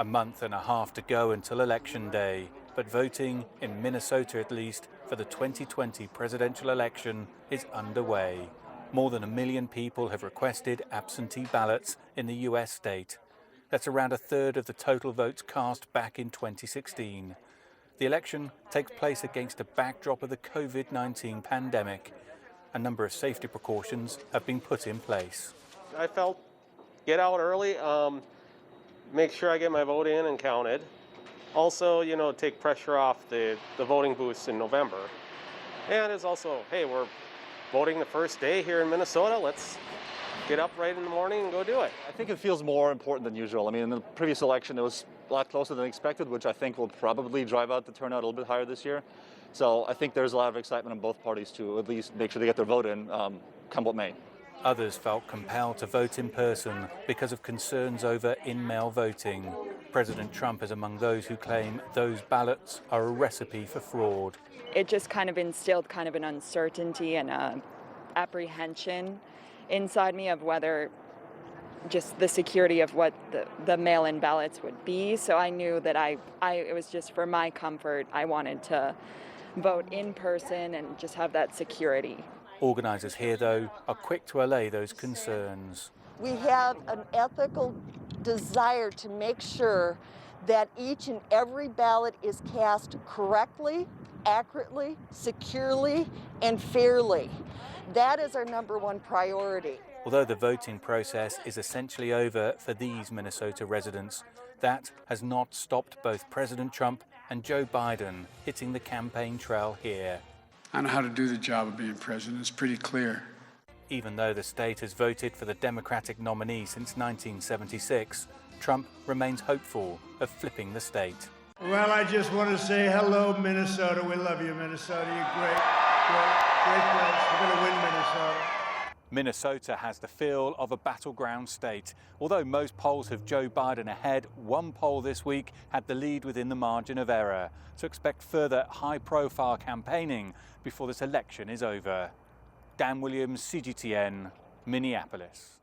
A month and a half to go until Election Day, but voting, in Minnesota at least, for the 2020 presidential election is underway. More than 1 million people have requested absentee ballots in the US state. That's around a third of the total votes cast back in 2016. The election takes place against a backdrop of the COVID-19 pandemic. A number of safety precautions have been put in place. I felt get out early, make sure I get my vote in and counted. Also, take pressure off the voting booths in November. And it's also, hey, we're voting the first day here in Minnesota. Let's get up right in the morning and go do it. I think it feels more important than usual. I mean, in the previous election, it was a lot closer than expected, which I think will probably drive out the turnout a little bit higher this year. So I think there's a lot of excitement on both parties to at least make sure they get their vote in, come what may. Others felt compelled to vote in person because of concerns over in-mail voting. President Trump is among those who claim those ballots are a recipe for fraud. It just kind of instilled kind of an uncertainty and an apprehension inside me of whether just the security of what the mail-in ballots would be. So I knew that it was just for my comfort. I wanted to vote in person and just have that security. Organisers here, though, are quick to allay those concerns. We have an ethical desire to make sure that each and every ballot is cast correctly, accurately, securely, and fairly. That is our #1 priority. Although the voting process is essentially over for these Minnesota residents, that has not stopped both President Trump and Joe Biden hitting the campaign trail here. I know how to do the job of being president. It's pretty clear. Even though the state has voted for the Democratic nominee since 1976, Trump remains hopeful of flipping the state. Well, I just want to say hello, Minnesota. We love you, Minnesota. You're great, great place. We're going to win Minnesota. Minnesota has the feel of a battleground state. Although most polls have Joe Biden ahead, one poll this week had the lead within the margin of error. So expect further high-profile campaigning before this election is over. Dan Williams, CGTN, Minneapolis.